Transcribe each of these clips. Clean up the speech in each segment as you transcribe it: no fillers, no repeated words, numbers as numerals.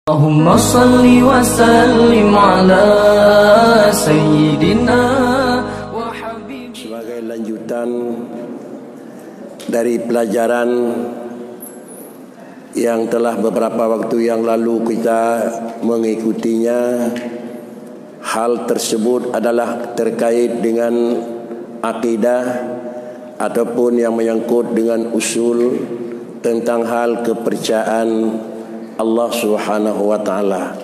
Allahumma salli wa sallim ala sayyidina wa habibina. Sebagai lanjutan dari pelajaran yang telah beberapa waktu yang lalu kita mengikutinya, hal tersebut adalah terkait dengan akidah ataupun yang menyangkut dengan usul tentang hal kepercayaan Allah Subhanahu wa ta'ala.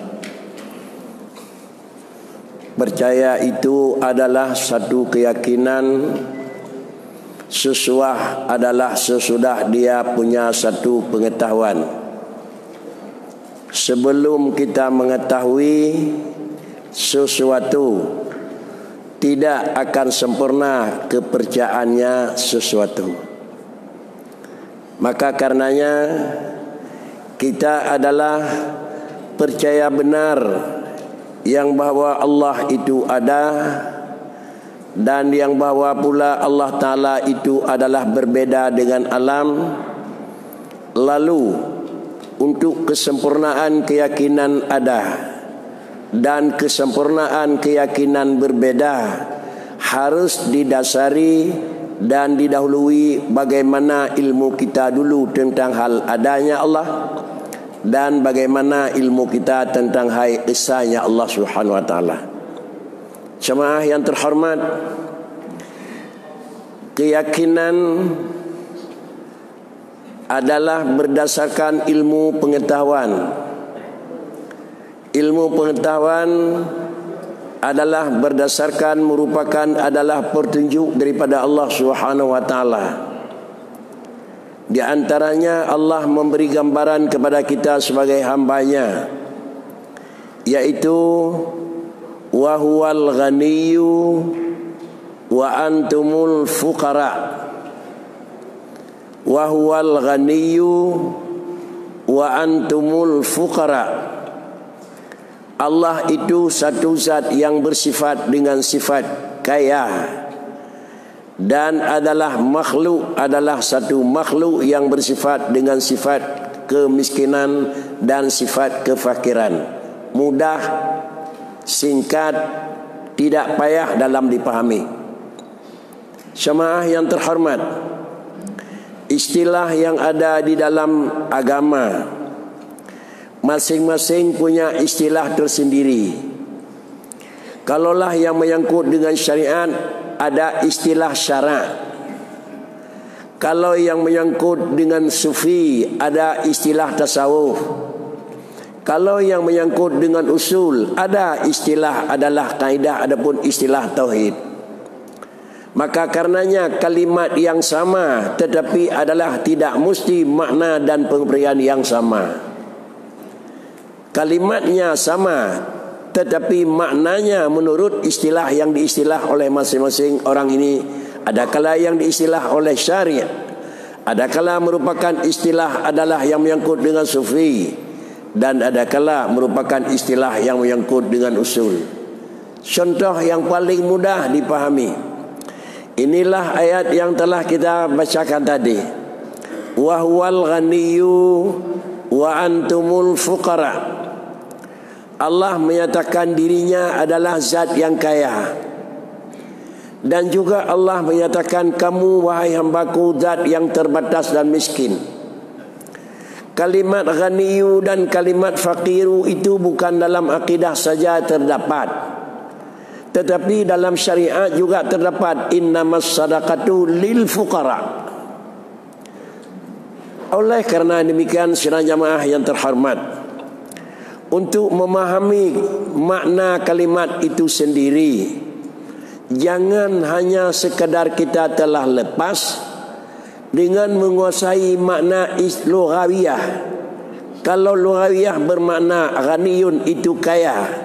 Percaya itu adalah satu keyakinan, sesuah adalah sesudah dia punya satu pengetahuan. Sebelum kita mengetahui sesuatu, tidak akan sempurna kepercayaannya sesuatu. Maka karenanya kita adalah percaya benar yang bahawa Allah itu ada, dan yang bahawa pula Allah Ta'ala itu adalah berbeda dengan alam. Lalu untuk kesempurnaan keyakinan ada dan kesempurnaan keyakinan berbeda harus didasari dan didahului bagaimana ilmu kita dulu tentang hal adanya Allah, dan bagaimana ilmu kita tentang hai esanya Allah Subhanahu wa ta'ala. Jemaah yang terhormat, keyakinan adalah berdasarkan ilmu pengetahuan. Ilmu pengetahuan adalah berdasarkan adalah petunjuk daripada Allah Subhanahu wa ta'ala. Di antaranya Allah memberi gambaran kepada kita sebagai hambanya, yaitu wa huwal ghaniyyu wa antumul fuqara. Wa huwal ghaniyyu wa antumul fuqara. Allah itu satu zat yang bersifat dengan sifat kaya, dan adalah satu makhluk yang bersifat dengan sifat kemiskinan dan sifat kefakiran. Mudah, singkat, tidak payah dalam dipahami. Jemaah yang terhormat, istilah yang ada di dalam agama masing-masing punya istilah tersendiri. Kalaulah yang menyangkut dengan syariat, ada istilah syarak. Kalau yang menyangkut dengan sufi, ada istilah tasawuf. Kalau yang menyangkut dengan usul, ada istilah adalah kaidah, adapun istilah tauhid. Maka karenanya kalimat yang sama tetapi adalah tidak mesti makna dan pengertian yang sama. Kalimatnya sama tetapi maknanya menurut istilah yang diistilah oleh masing-masing orang ini. Adakala yang diistilah oleh syariat, adakala merupakan istilah adalah yang menyangkut dengan sufi, dan adakala merupakan istilah yang menyangkut dengan usul. Contoh yang paling mudah dipahami, inilah ayat yang telah kita bacakan tadi. Wa huwal ghaniyyu wa antumul fuqara. Allah menyatakan dirinya adalah zat yang kaya, dan juga Allah menyatakan kamu wahai hambaku zat yang terbatas dan miskin. Kalimat ghaniyu dan kalimat faqiru itu bukan dalam akidah saja terdapat, tetapi dalam syariat juga terdapat. Innamas sadaqatu lil fuqara. Oleh kerana demikian, sidang jamaah yang terhormat, untuk memahami makna kalimat itu sendiri, jangan hanya sekadar kita telah lepas dengan menguasai makna lughawiyah. Kalau lughawiyah bermakna ghaniyun itu kaya,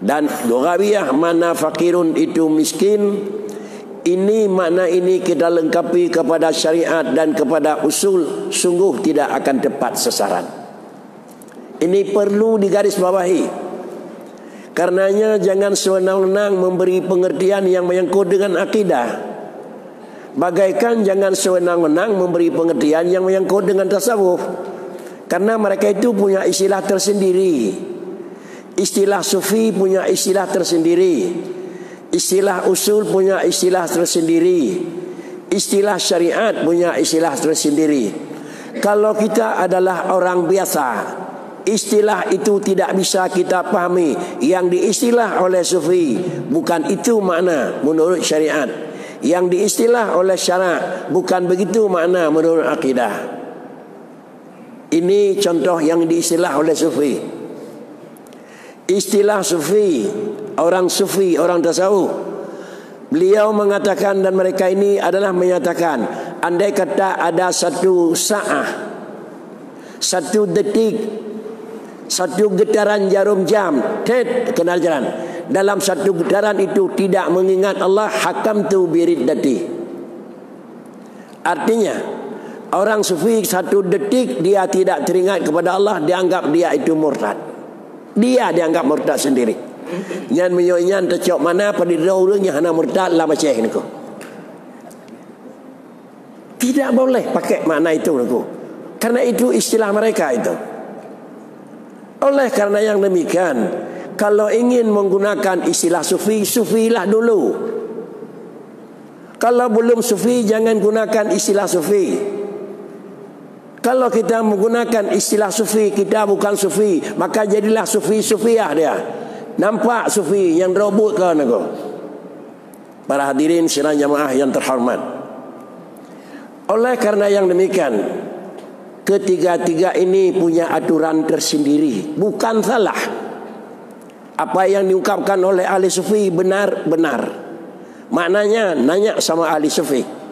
dan lughawiyah makna fakirun itu miskin, ini makna ini kita lengkapi kepada syariat dan kepada usul, sungguh tidak akan tepat sasaran. Ini perlu digarisbawahi. Karenanya jangan sewenang-wenang memberi pengertian yang menyangkut dengan akidah. Bagaikan jangan sewenang-wenang memberi pengertian yang menyangkut dengan tasawuf. Karena mereka itu punya istilah tersendiri. Istilah sufi punya istilah tersendiri. Istilah usul punya istilah tersendiri. Istilah syariat punya istilah tersendiri. Kalau kita adalah orang biasa, istilah itu tidak bisa kita pahami. Yang diistilah oleh sufi bukan itu makna menurut syariat. Yang diistilah oleh syarak bukan begitu makna menurut akidah. Ini contoh yang diistilah oleh sufi. Istilah sufi, orang sufi, orang tasawuf, beliau mengatakan dan mereka ini adalah menyatakan, andai kata ada satu sa'ah, satu detik, satu getaran jarum jam, kena jalan. Dalam satu getaran itu tidak mengingat Allah, hakam tu biriddati. Artinya orang sufi satu detik dia tidak teringat kepada Allah, dianggap dia itu murtad. Dia dianggap murtad sendiri. Nyan menyoyan tercok mana pada orang-orangnya hana murtad lah macam ni ko. Tidak boleh pakai makna itu ko. Karena itu istilah mereka itu. Oleh karena yang demikian, kalau ingin menggunakan istilah sufi, sufilah dulu. Kalau belum sufi, jangan gunakan istilah sufi. Kalau kita menggunakan istilah sufi, kita bukan sufi, maka jadilah sufi-sufiah dia. Nampak sufi yang robot kan aku. Para hadirin sidang jamaah yang terhormat. Oleh karena yang demikian, ketiga-tiga ini punya aturan tersendiri. Bukan salah. Apa yang diungkapkan oleh ahli sufi benar-benar. Maknanya nanya sama ahli sufi.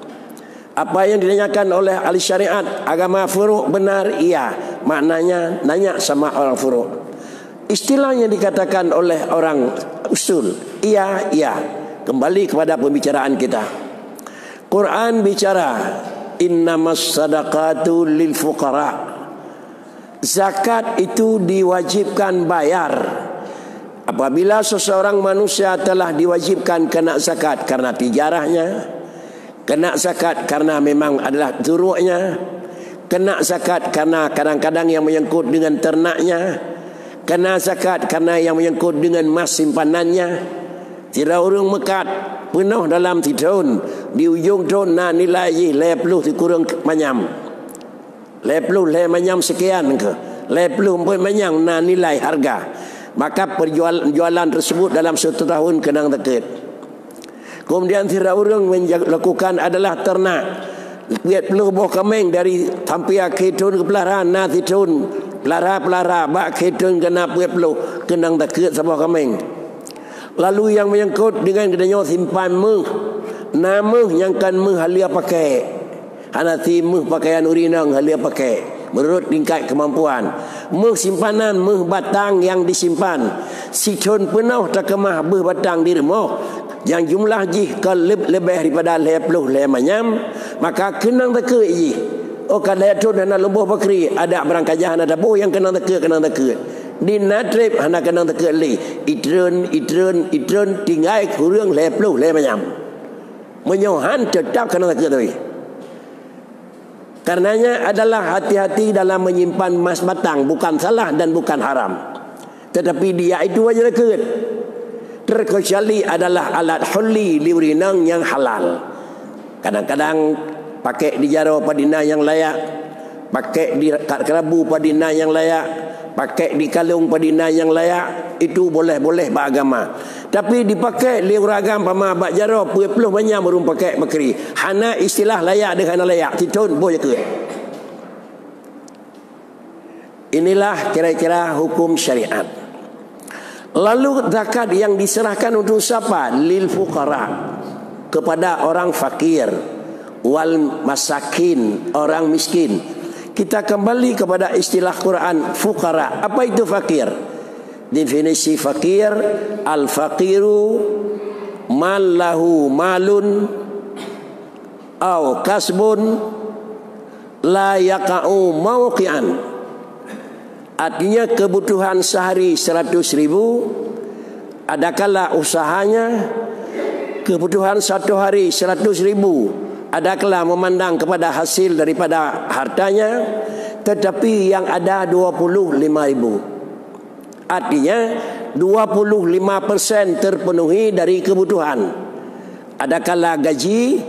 Apa yang ditanyakan oleh ahli syariat agama furuk benar, iya. Maknanya nanya sama orang furuk. Istilah yang dikatakan oleh orang usul, iya, iya. Kembali kepada pembicaraan kita. Quran bicara, innamas sadaqatu lil fuqara. Zakat itu diwajibkan bayar. Apabila seseorang manusia telah diwajibkan kena zakat karena tijarahnya, kena zakat karena memang adalah turuknya, kena zakat karena kadang-kadang yang menyangkut dengan ternaknya, kena zakat karena yang menyangkut dengan mas simpanannya. Tidak orang mekat penuh dalam tahun, di ujung tahun na nilai lepluh dikurang manyam, lepluh le manyam sekian ke, lepluh pun manyam na nilai harga, maka penjualan tersebut dalam satu tahun kenang dekat. Kemudian tidak orang melakukan adalah ternak. Lihat perlu buah kambing dari tampia ketun ke pelaran, na titun pelara bak ketun kena perlu kenang dekat sebuah kambing. Lalu yang menyangkut dengan kedanya simpan meh, nama yang kan meh halia pakai, hanati meh pakaian urinang halia pakai. Menurut tingkat kemampuan, meh simpanan, meh batang yang disimpan, situn penuh tak kemah beh batang di rumah, yang jumlah jih lebih daripada 50 manyam, maka kenang teka ji. Oh kalau itu dana lumbuh bakri ada berangkajah ada boh yang kenang teka di natrip hana kenang teka li itren tinggal kurang 50 manyam, menyohan tetap kenang teka tu. Karenanya adalah hati-hati dalam menyimpan emas batang, bukan salah dan bukan haram, tetapi dia itu aja dekat. Terkecuali adalah alat hulli liurinang yang halal. Kadang-kadang pakai di jaro padina yang layak, pakai di kerabu padina yang layak, pakai di kalung padina yang layak, itu boleh-boleh beragama. Tapi dipakai liuragam pama bak jaro puluh banyak baru pakai makri. Hana istilah layak dengan layak titun boleh ke. Inilah kira-kira hukum syariat. Lalu zakat yang diserahkan untuk siapa? Lil fuqara, kepada orang fakir, wal masakin, orang miskin. Kita kembali kepada istilah Quran fuqara. Apa itu fakir? Definisi fakir, al-faqiru man lahu malun au kasbun la yaqa'u mawqi'an. Artinya kebutuhan sehari 100.000, adakala usahanya. Kebutuhan satu hari 100.000, adakala memandang kepada hasil daripada hartanya. tetapi yang ada 25,000. Artinya 25% terpenuhi dari kebutuhan. Adakala gaji,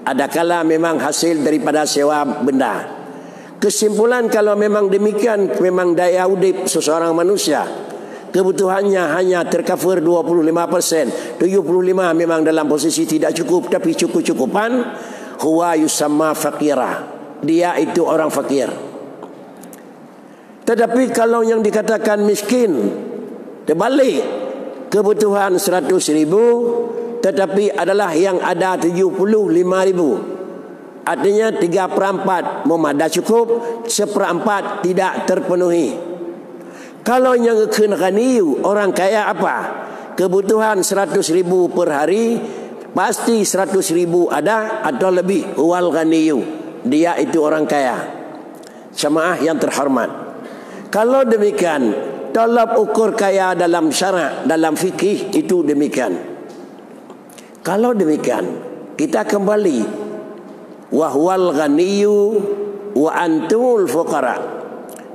adakala memang hasil daripada sewa benda. Kesimpulan kalau memang demikian, memang daya hidup seseorang manusia kebutuhannya hanya tercover 25%, 75% memang dalam posisi tidak cukup, tapi cukup-cukupan, huwa yusamma faqira. Dia itu orang fakir. Tetapi kalau yang dikatakan miskin, terbalik, kebutuhan 100,000 tetapi adalah yang ada 75,000. Artinya 3/4 memada cukup, 1/4 tidak terpenuhi. Kalau yang ghaniyu, orang kaya apa? Kebutuhan 100,000 per hari, pasti 100,000 ada atau lebih. Huwal ghaniyu, dia itu orang kaya. Jemaah yang terhormat, kalau demikian, tolak ukur kaya dalam syarak, dalam fikih itu demikian. Kalau demikian, kita kembali, wahwal ghaniyyu wa antumul fuqara.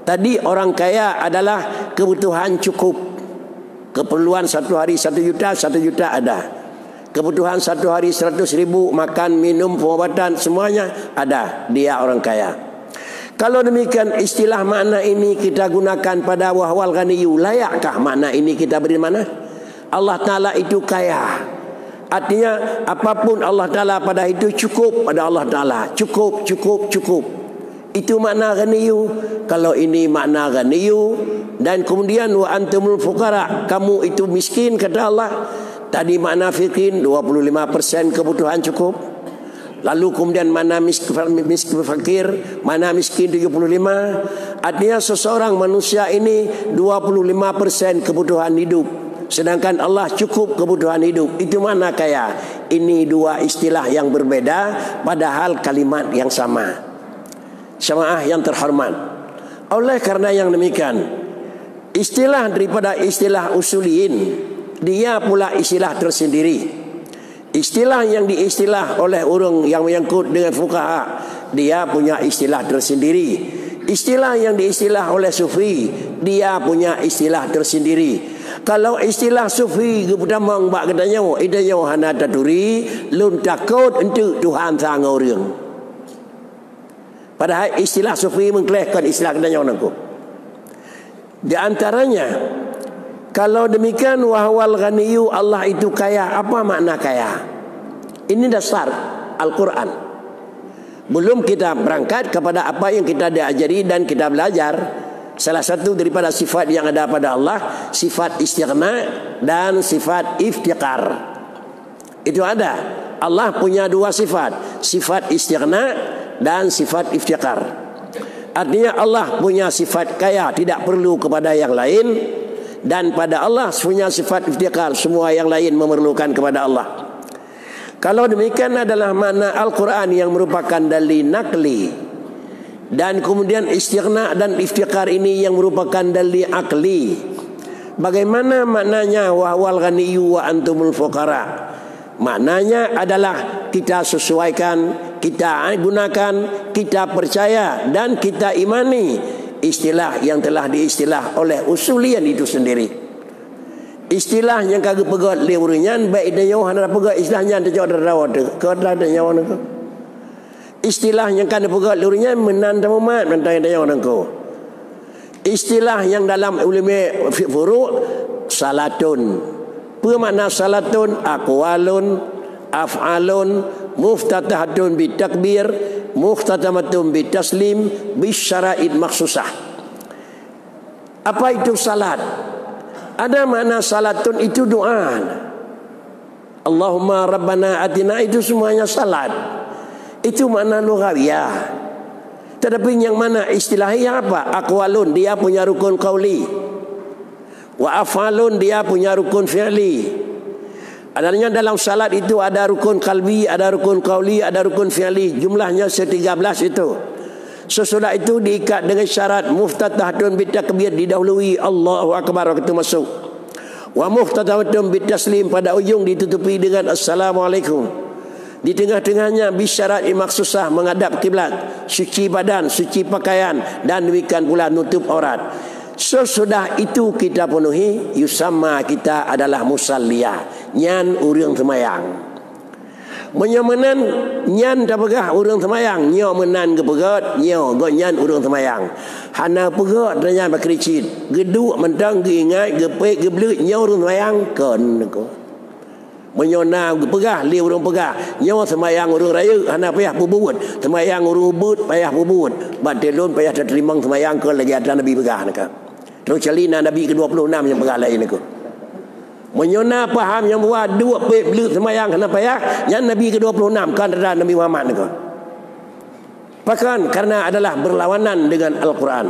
Tadi orang kaya adalah kebutuhan cukup. Keperluan satu hari 1 juta, 1 juta ada. Kebutuhan satu hari 100,000, makan, minum, pengobatan, semuanya ada. Dia orang kaya. Kalau demikian, istilah makna ini kita gunakan pada wahwal ghaniyyu, layakkah makna ini kita beri mana? Allah Ta'ala itu kaya. Artinya apapun Allah Ta'ala pada itu cukup pada Allah Ta'ala. Cukup, cukup, cukup. Itu makna ghaniyyu. Kalau ini makna ghaniyyu, dan kemudian wa antumul fuqara, kamu itu miskin kata Allah. Tadi makna fikin 25% kebutuhan cukup. Lalu kemudian mana miskin fakir, mana miskin 75. Artinya seseorang manusia ini 25% kebutuhan hidup, sedangkan Allah cukup kebutuhan hidup. Itu mana kaya? Ini dua istilah yang berbeda, padahal kalimat yang sama. Jemaah yang terhormat, oleh karena yang demikian, istilah daripada istilah usuliyin, dia pula istilah tersendiri. Istilah yang diistilah oleh orang yang menyangkut dengan fuqaha, dia punya istilah tersendiri. Istilah yang diistilah oleh sufi, dia punya istilah tersendiri. Kalau istilah sufi pertama mbak katanya, idanya hana taturi, lun takut untuk Tuhan sang orang. Padahal istilah sufi mengklaimkan istilah katanya orang. Di antaranya, kalau demikian wahwal ghaniyyu, Allah itu kaya. Apa makna kaya? Ini dasar Al-Quran. Belum kita berangkat kepada apa yang kita diajari dan kita belajar. Salah satu daripada sifat yang ada pada Allah, sifat istighna dan sifat iftiqar. Itu ada. Allah punya dua sifat, sifat istighna dan sifat iftiqar. Artinya Allah punya sifat kaya, tidak perlu kepada yang lain. Dan pada Allah punya sifat iftiqar, semua yang lain memerlukan kepada Allah. Kalau demikian adalah makna Al-Quran yang merupakan dalil nakli, dan kemudian istighna dan iftiqar ini yang merupakan dalil akli. Bagaimana maknanya wahwal ghaniyyu wa antumul fuqara? Maknanya adalah kita sesuaikan, kita gunakan, kita percaya dan kita imani istilah yang telah diistilah oleh usulian itu sendiri. Istilah yang kagak pegat lewurnya, baik dia yang hendak pegat istilahnya dia jawab rawat ke ada nyawa nak. Istilah yang kagak pegat lewurnya menanda umat menanda dia orang ko. Istilah yang dalam ulama furu' salatun. Apa makna salatun? Aqwalun, af'alun, muftatahatun bitakbir, muftatamatun bitaslim, bisyara'id maksusah. Apa itu salat? Ada makna salatun itu doa. Allahumma rabbana atina, itu semuanya salat. Itu makna lughawiyah. Tetapi yang mana istilahnya apa? Aqwalun, dia punya rukun qauli. Wa af'alun, dia punya rukun fi'li. Adanya dalam salat itu ada rukun qalbi, ada rukun qauli, ada rukun fi'li. Jumlahnya 13 itu. Sesudah itu diikat dengan syarat muftatahatun bitakbir, didahului Allahu Akbar waktu masuk. Wa muftatahatun bitaslim, pada ujung ditutupi dengan Assalamualaikum. Di tengah-tengahnya bisyarat maksusah menghadap kiblat, suci badan, suci pakaian, dan demikian pula nutup aurat. Sesudah itu kita penuhi, yusamma kita adalah musalliyah, nyan urang semayang. Menyomenan nyan dah pegah urang semayang, nyo menan ke pegat, nyo go nyan urang semayang. Hana pegat dan nyan bakricit, geduk mentang geingat gepek geblut nyo urang semayang kon ko. Menyona pegah li urang pegah nyawa semayang urang raya hana payah pubut semayang urang ubut payah pubut badelon payah terima semayang ke lagi ada nabi pegah nak terus calina nabi ke-26 yang pegah lain aku menyona faham yang buat dua pek belut semayang hana payah yang nabi ke-26 kan ada Nabi Muhammad nak bahkan karena adalah berlawanan dengan Al-Quran.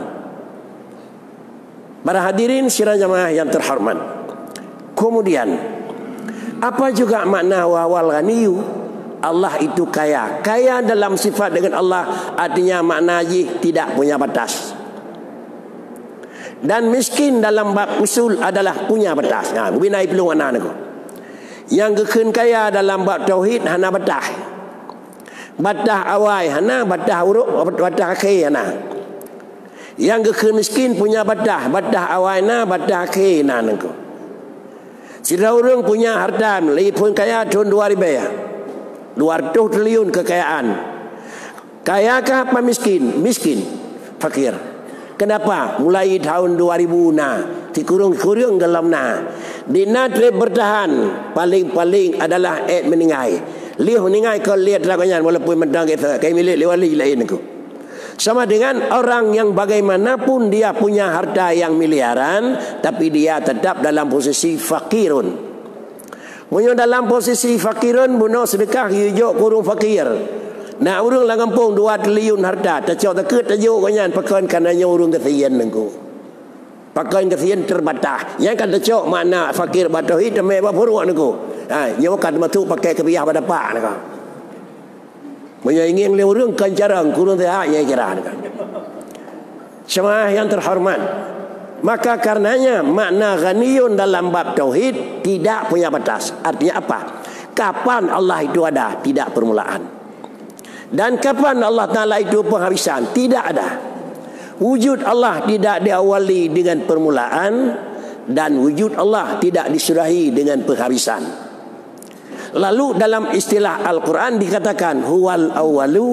Para hadirin sidang jamaah yang terhormat, kemudian apa juga makna wal ghaniyu? Allah itu kaya. Kaya dalam sifat dengan Allah artinya makna tidak punya batas. Dan miskin dalam bab usul adalah punya batas. Nah, binai perlu mana nak? Yang keken kaya dalam bab tauhid hana batas. Batas awai hana, batas huruf, batas akhir hana. Yang keken miskin punya batas. Batas awai na, batas akhir na nak. Sila orang punya harta lebih pun kaya tahun 2000 200 triliun kekayaan. Kayakah apa miskin? Miskin, fakir. Kenapa? Mulai tahun 2000 na dikurung-kurung dalam na. Dina trip bertahan paling-paling adalah meninggai. Liu meninggai kau lihat lagunya walaupun mendang kita kayak milik liwali lain aku. Sama dengan orang yang bagaimanapun dia punya harta yang miliaran, tapi dia tetap dalam posisi fakirun. Punya dalam posisi fakirun, bunuh sedekah yujuk kurung fakir. Nak urung lah kampung 2 triliun harta, tercok takut tajuk kanyan pakan kananya urung kesian nengku. Pakan kesian terbatas. Yang kan tercok makna fakir batohi temai bapuruk nengku. Nyawa kan masuk pakai kebiah pada pak nengku. Menyinging lewurung kancarang kurun tehaknya kira. Jemaah yang terhormat, maka karenanya makna ghaniyun dalam bab tauhid tidak punya batas. Artinya apa? Kapan Allah itu ada? Tidak permulaan. Dan kapan Allah Ta'ala itu penghabisan? Tidak ada. Wujud Allah tidak diawali dengan permulaan, dan wujud Allah tidak disudahi dengan penghabisan. Lalu dalam istilah Al-Quran dikatakan huwal awwalu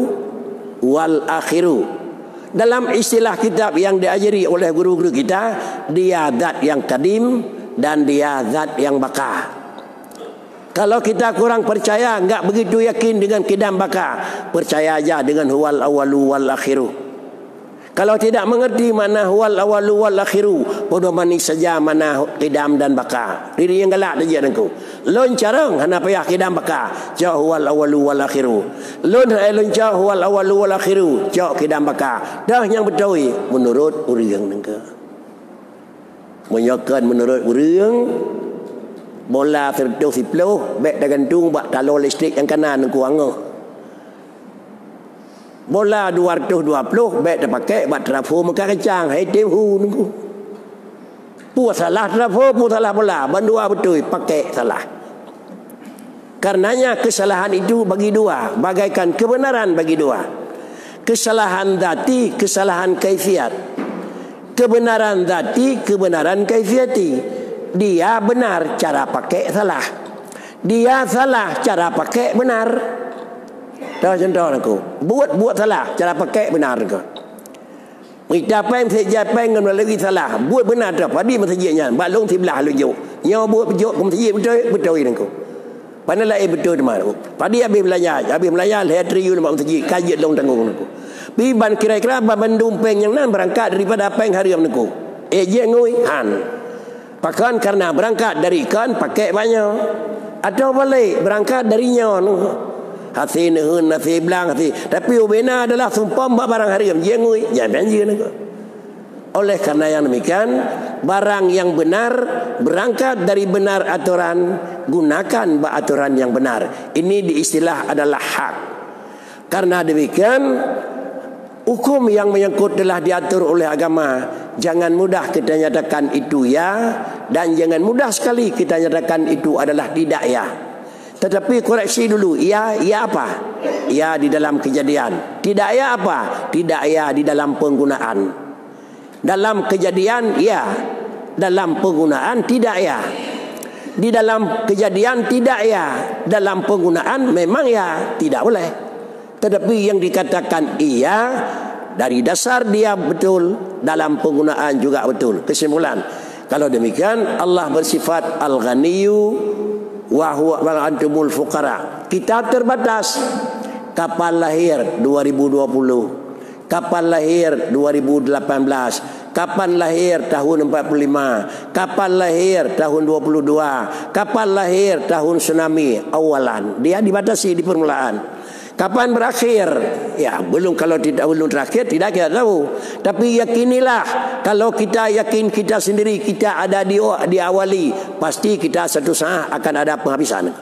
wal akhiru. Dalam istilah kitab yang diajari oleh guru-guru kita, dia zat yang kadim dan dia zat yang baka. Kalau kita kurang percaya, enggak begitu yakin dengan kidam baka, percaya aja dengan huwal awwalu wal akhiru. Kalau tidak mengerti mana huwal awalu wal akhiru, bodoh manis saja mana kidam dan baka. Diri yang galak saja nengku. Lon carang hana payah kidam baka, jauh huwal awalu wal akhiru. Lon jauh huwal awalu wal akhiru, jauh kidam baka. Dah yang betul menurut urang nengku. Menyakan menurut urang, bola 110 bek dah gantung bak talon listrik yang kanan nengku angah. Bola 220 baik terpakai buat trafo muka kencang hai tehu nunggu. Pu salah trafo, pu salah bola, bandua betul pakai salah. Karenanya kesalahan itu bagi dua, bagaikan kebenaran bagi dua. Kesalahan zati, kesalahan kaifiat. Kebenaran zati, kebenaran kaifiati. Dia benar, cara pakai salah. Dia salah, cara pakai benar. Tahu contoh aku. Buat salah, cara pakai benar ke? Kita peng sejak peng dengan lagi salah. Buat benar tu. Padi masjidnya, balong sebelah lujuk. Nyawa buat pejuk ke masjid betul aku. Panalah betul teman aku. Padi habis belajar lihat triyun mak masjid kaji long tanggung aku. Biban kira-kira bandung peng yang nan berangkat daripada peng hari aku. Je ngui han. Pakan karena berangkat dari ikan pakai banyak. Atau balik berangkat dari nyawa hati nehun hati belang hati tapi ubena adalah sumpah barang hariam jengui jangan jangan. Oleh karena yang demikian, barang yang benar berangkat dari benar aturan, gunakan aturan yang benar. Ini diistilah adalah hak. Karena demikian, hukum yang menyangkut telah diatur oleh agama, jangan mudah kita nyatakan itu ya, dan jangan mudah sekali kita nyatakan itu adalah tidak ya. Tetapi koreksi dulu, ya apa? Ya di dalam kejadian. Tidak ya apa? Tidak ya di dalam penggunaan. Dalam kejadian ya, dalam penggunaan tidak ya. Di dalam kejadian tidak ya, dalam penggunaan memang ya, tidak boleh. Tetapi yang dikatakan iya, dari dasar dia betul, dalam penggunaan juga betul. Kesimpulan, kalau demikian Allah bersifat Al-Ghaniyyu wa huwa antumul fuqara. Kita terbatas. Kapan lahir? 2020. Kapan lahir? 2018. Kapan lahir? Tahun 45. Kapan lahir? Tahun 22. Kapan lahir? Tahun tsunami awalan. Dia dibatasi di permulaan. Kapan berakhir? Ya, kalau belum terakhir tidak kita tahu. Tapi yakinilah, kalau kita yakin kita sendiri kita ada di awali, pasti kita satu saat akan ada penghabisan.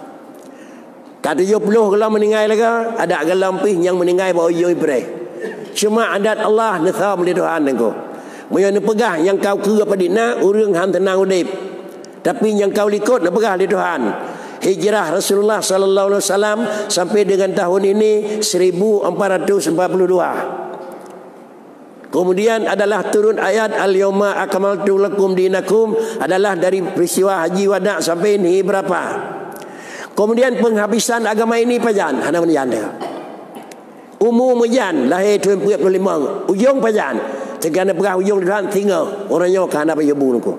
Kata 70 kalau meninggal lagi, ada gelampih yang meninggal bawa ibre. Cuma adat Allah netham di Tuhan engkau. Moyo pegah yang kau ke padina urang han tenang udip. Tapi yang kau likut pegah di Tuhan. Hijrah Rasulullah sallallahu alaihi wasallam sampai dengan tahun ini 1442. Kemudian adalah turun ayat al-yauma akmaltu lakum dinakum, adalah dari peristiwa haji wada sampai ini berapa. Kemudian penghabisan agama ini pajan hana menjan. Umur menjan lahir 25 ujung pajan. Tegana pegah ujung Tuhan tinggal orangnya kana payebu nuku.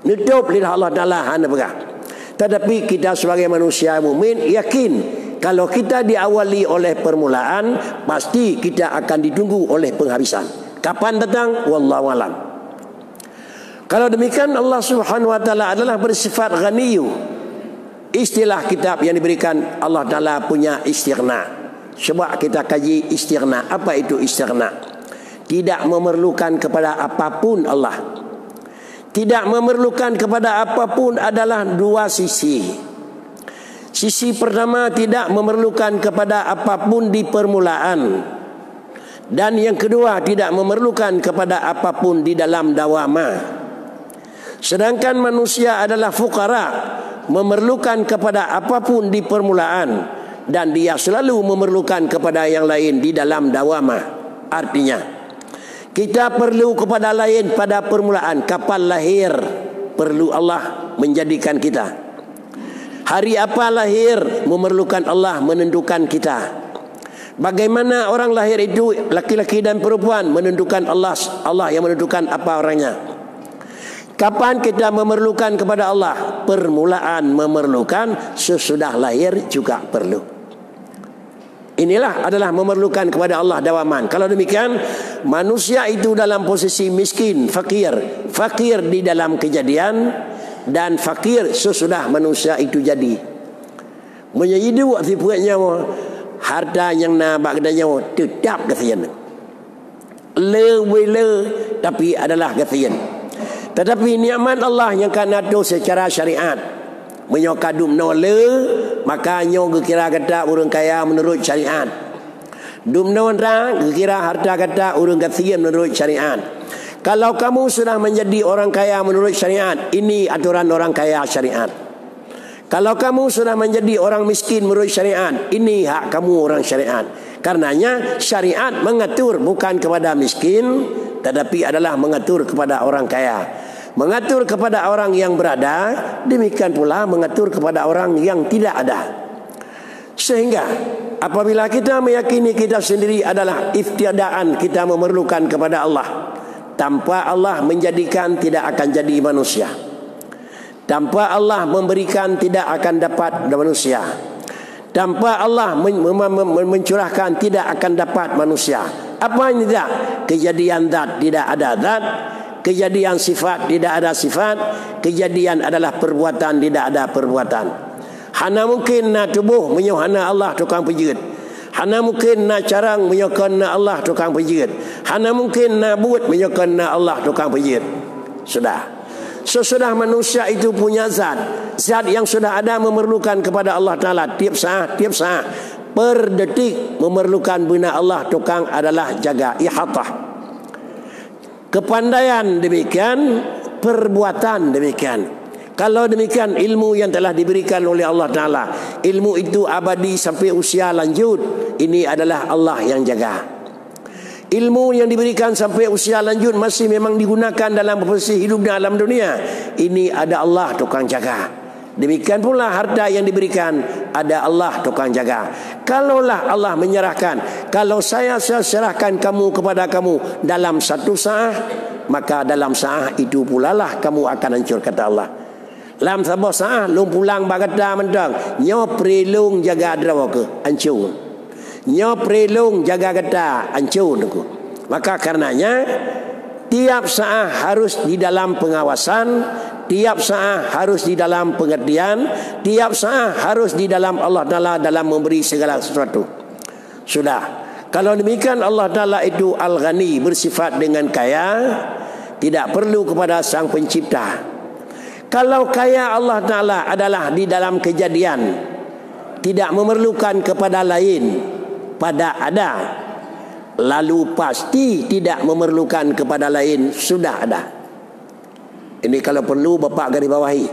Nutup lidah Allah Taala hana pegah. Tetapi kita sebagai manusia mukmin yakin kalau kita diawali oleh permulaan, pasti kita akan ditunggu oleh penghabisan. Kapan datang? Wallahu alam. Kalau demikian Allah Subhanahu wa taala adalah bersifat Ghaniyyu. Istilah kitab yang diberikan Allah Taala punya istighna. Coba kita kaji istighna. Apa itu istighna? Tidak memerlukan kepada apapun Allah. Tidak memerlukan kepada apapun adalah dua sisi. Sisi pertama, tidak memerlukan kepada apapun di permulaan. Dan yang kedua, tidak memerlukan kepada apapun di dalam dawama. Sedangkan manusia adalah fuqara, memerlukan kepada apapun di permulaan, dan dia selalu memerlukan kepada yang lain di dalam dawama. Artinya, kita perlu kepada lain pada permulaan. Kapan lahir, perlu Allah menjadikan kita. Hari apa lahir, memerlukan Allah menentukan kita. Bagaimana orang lahir itu, laki-laki dan perempuan, menentukan Allah. Allah yang menentukan apa orangnya. Kapan kita memerlukan kepada Allah? Permulaan memerlukan, sesudah lahir juga perlu. Inilah adalah memerlukan kepada Allah dawaman. Kalau demikian, manusia itu dalam posisi miskin, fakir. Fakir di dalam kejadian dan fakir sesudah manusia itu jadi. Menjadi waktu punya harta yang nabak kedanya tetap kesian. Le tapi adalah kesian. Tetapi nikmat Allah yang kan atur secara syariat. Menyokadum nole, maka nyo kira kata orang kaya menurut syariat. Dum nonra kira harta kata orang kaya menurut syariat. Kalau kamu sudah menjadi orang kaya menurut syariat, ini aturan orang kaya syariat. Kalau kamu sudah menjadi orang miskin menurut syariat, ini hak kamu orang syariat. Karenanya syariat mengatur bukan kepada miskin, tetapi adalah mengatur kepada orang kaya. Mengatur kepada orang yang berada, demikian pula mengatur kepada orang yang tidak ada. Sehingga apabila kita meyakini kita sendiri adalah iftidaan, kita memerlukan kepada Allah. Tanpa Allah menjadikan, tidak akan jadi manusia. Tanpa Allah memberikan, tidak akan dapat manusia. Tanpa Allah mencurahkan, tidak akan dapat manusia. Apa yang tidak? Kejadian zat, tidak ada zat. Kejadian sifat, tidak ada sifat. Kejadian adalah perbuatan, tidak ada perbuatan. Hana mungkin na tubuh menyuhana Allah tukang pejit. Hana mungkin na carang menyukan na Allah tukang pejit. Hana mungkin na buat menyukan na Allah tukang pejit. Sudah. Sesudah manusia itu punya zat. Zat yang sudah ada memerlukan kepada Allah Ta'ala. Tiap saat per detik memerlukan bina Allah tukang adalah jaga ihatah. Kepandaian demikian, perbuatan demikian. Kalau demikian, ilmu yang telah diberikan oleh Allah Ta'ala, ilmu itu abadi sampai usia lanjut, ini adalah Allah yang jaga. Ilmu yang diberikan sampai usia lanjut masih memang digunakan dalam proses hidup dalam dunia, ini ada Allah tukang jaga. Demikian pula harta yang diberikan, ada Allah tukang jaga. Kalaulah Allah menyerahkan, kalau saya serahkan kamu kepada kamu dalam satu saat, maka dalam saat itu pula lah kamu akan hancur, kata Allah. Dalam sebuah saat long pulang bagada mentang, nyo prelung jaga drawa ke hancur, nyo prelung jaga gata hancur aku. Maka karenanya tiap saat harus di dalam pengawasan, tiap saat harus di dalam pengertian, tiap saat harus di dalam Allah Ta'ala dalam memberi segala sesuatu. Sudah. Kalau demikian, Allah Ta'ala itu Al-Ghani, bersifat dengan kaya, tidak perlu kepada Sang Pencipta. Kalau kaya Allah Ta'ala adalah di dalam kejadian, tidak memerlukan kepada lain, pada ada, lalu pasti tidak memerlukan kepada lain, sudah ada. Ini kalau perlu bapak garis bawahi.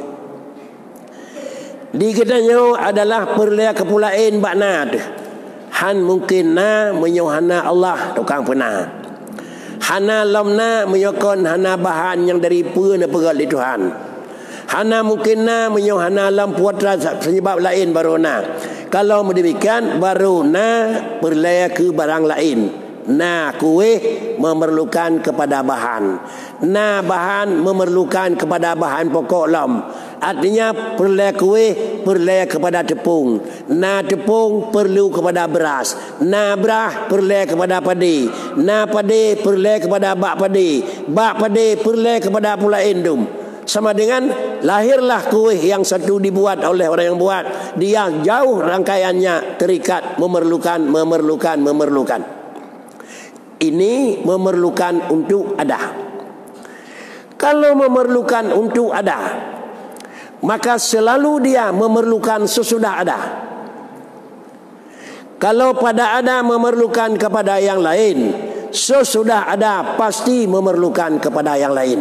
Di kitanya adalah perlaya kepulain bakna. Han mungkin na menyohana Allah tukang pernah. Hana lamna menyokon hana bahan yang dari pun pegal di Tuhan. Hana mungkin na menyohana lam puatra sebab lain baru na. Kalau demikian baru na perlaya ke barang lain. Na kuih memerlukan kepada bahan. Na bahan memerlukan kepada bahan pokok lam. Artinya perlaya kuih perlaya kepada tepung. Na tepung perlu kepada beras. Na beras perlaya kepada padi. Na padi perlaya kepada bak padi. Bak padi perlaya kepada pula endum. Sama dengan lahirlah kuih yang satu dibuat oleh orang yang buat. Dia jauh rangkaiannya terikat memerlukan. Ini memerlukan untuk ada. Kalau memerlukan untuk ada, maka selalu dia memerlukan sesudah ada. Kalau pada ada memerlukan kepada yang lain, sesudah ada pasti memerlukan kepada yang lain.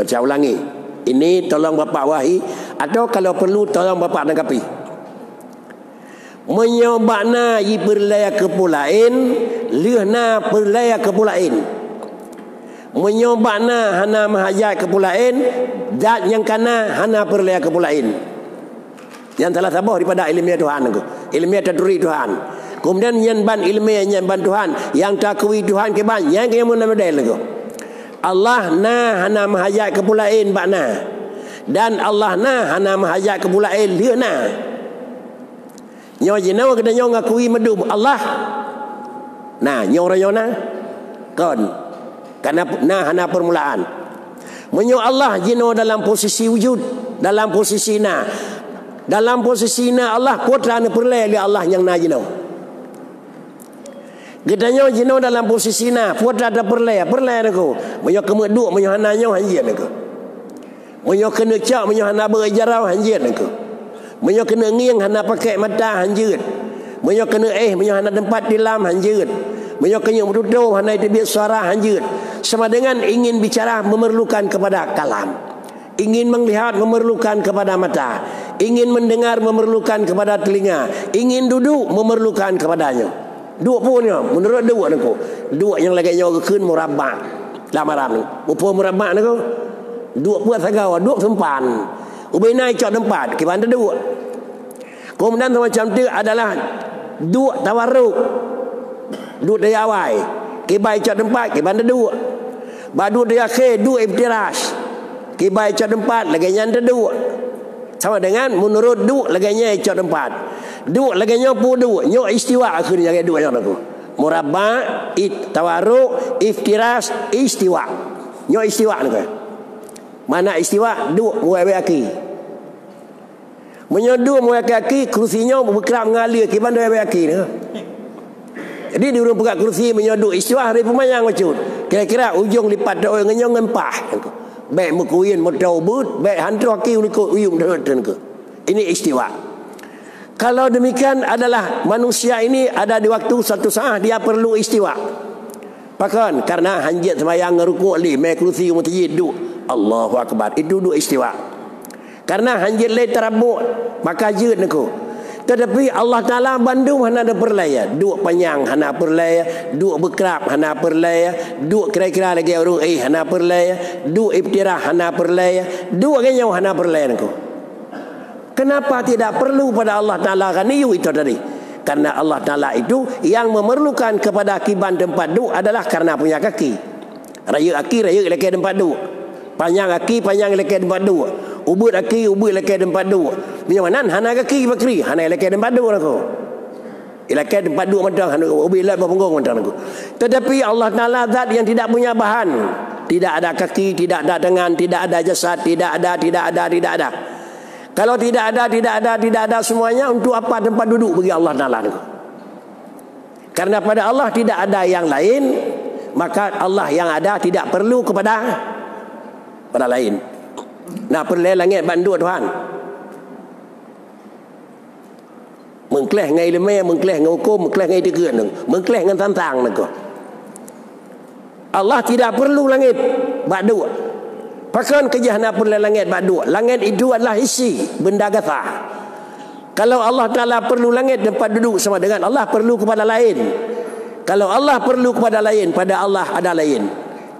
Baca ulangi. Ini tolong bapak wahi, atau kalau perlu tolong bapak tanggapi. Menyobakna i perlaya kepulain, lihna perlaya kepulain. Menyobakna hana mahajat kepulain, zat yang kana hana perlaya kepulain. Yang telah sabar daripada ilmiah Tuhan aku. Ilmiah taduri Tuhan. Kemudian yang ban ilmiah yang ban Tuhan, yang takwi Tuhan ke ban, yang mana model aku. Allah na hana mahajat kepulain bakna, dan Allah na hana mahajat kepulain lihna. Nyo jenau kena nyo ngakui medub Allah. Nah, nyo rayona kon. Karena nah hana permulaan. Menyo Allah jino dalam posisi wujud, dalam posisi na. Dalam posisi na Allah kuatra ne perle li Allah yang na jino. Gedanyo jino dalam posisi na, kuatra da perle aku. Menyo kemeduk menyo hana nyo hanjien aku. Menyo kena cak menyo hana berjarau hanjien aku. Menyo kena ngiang hana pakai mata hanjut. Menyo kena menyo hana tempat dilam hanjut. Menyo kena bertutup hana itu biar suara hanjut. Sama dengan ingin bicara memerlukan kepada kalam. Ingin melihat memerlukan kepada mata. Ingin mendengar memerlukan kepada telinga. Ingin duduk memerlukan kepadanya. Dua punya menurut dua aku. Dua yang lagi nyawa keun murabak. Lamaran ni. Upo murabak ni ko. Dua buat sagawa, dua sempan. Ubay naik cok tempat, kibanda dua. Kemudian macam tu adalah dua tawaruk. Dua daya awai. Kibai cok tempat, kibanda dua. Badu daya akhir, dua ibtiras. Kibai cok tempat, lagi nyanda dua. Sama dengan menurut dua lagi nyai cok tempat. Dua lagi nyopu dua. Nyok istiwa akhir jaga dua yang aku. Murabba, tawaruk, iftiras, istiwa. Nyok istiwa ni ko. Mana istiwa? Dua muai aki. Menyodu muai aki, kursinya bergerak mengalir ke bandar aki ni. Jadi di urung pegat kursi menyodu istiwa hari pemayang macam. Kira-kira ujung lipat dak orang nyong ngempah. Baik mekuin modau but, baik hantu aki uliko uyung dan ke. Ini istiwa. Kalau demikian adalah manusia ini ada di waktu satu saat dia perlu istiwa. Pakan karena hanjit semayang ngerukuk li mai kursi masjid duk Allahu Akbar. Itu dua istiwa. Karena hanjir lay terabuk maka jeut nako. Tetapi Allah Ta'ala bandu hana ada perlaya. Duk panjang hana perlaya. Duk berkerap hana perlaya. Duk kira-kira lagi orang hana perlaya. Duk ibtirah hana perlaya. Duk kenyau hana perlaya nako. Kenapa tidak perlu pada Allah Ta'ala ganiyu itu tadi? Karena Allah Ta'ala itu yang memerlukan kepada kiban tempat duk adalah karena punya kaki. Raya aki, raya laki tempat duk. Panjang aki, panjang laki tempat duk. Ubud aki, ubud laki tempat duk. Minyawanan hana kaki bakri, hana laki tempat duk aku. Laki tempat duk macam hana ubud laki berpunggung macam aku. Tetapi Allah Ta'ala zat yang tidak punya bahan. Tidak ada kaki, tidak ada tangan, tidak ada jasad, tidak ada. Kalau tidak ada semuanya, untuk apa tempat duduk bagi Allah Ta'ala? Karena pada Allah tidak ada yang lain, maka Allah yang ada tidak perlu kepada lain. Nah, perleh langit bandu Tuhan. Mengkleh ngai lemai, mengkleh ngai hukum, mengkleh ngai tegeun, mengkleh ngan tantang nak. Allah tidak perlu langit bandu. Pakan kejahana perleh langit bandu. Langit itu adalah isi benda gatah. Kalau Allah Ta'ala perlu langit tempat duduk sama dengan Allah perlu kepada lain. Kalau Allah perlu kepada lain, pada Allah ada lain.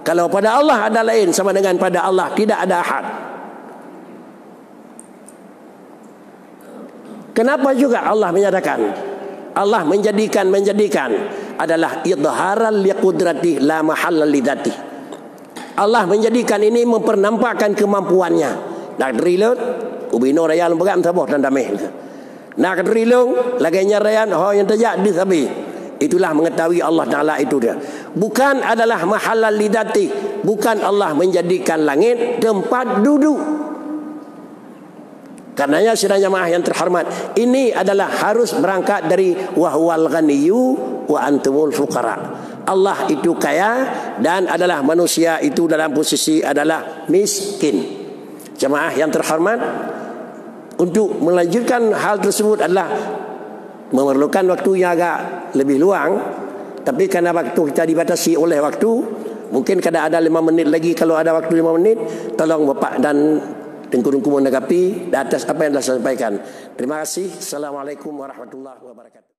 Kalau pada Allah ada lain sama dengan pada Allah tidak ada ahad. Kenapa juga Allah menyatakan, Allah menjadikan adalah idharan liqudrati la mahalla lidati. Allah menjadikan ini mempernampakkan kemampuannya. Nak drilun ubino raya lembagam saboh dan damai. Nak drilun lagainya rayan ho yang terjak di sabi. Itulah mengetahui Allah Ta'ala itu dia. Bukan adalah mahalla lidati, bukan Allah menjadikan langit tempat duduk. Karenanya sidang jamaah yang terhormat, ini adalah harus berangkat dari wahwal ghaniyyu wa antumul fuqara. Allah itu kaya dan adalah manusia itu dalam posisi adalah miskin. Jamaah yang terhormat, untuk melanjutkan hal tersebut adalah memerlukan waktu yang agak lebih luang. Tapi karena waktu kita dibatasi oleh waktu, mungkin kada ada 5 menit lagi. Kalau ada waktu 5 menit, tolong Bapak dan Tengku-tengku menanggapi di atas apa yang telah saya sampaikan. Terima kasih. Assalamualaikum warahmatullahi wabarakatuh.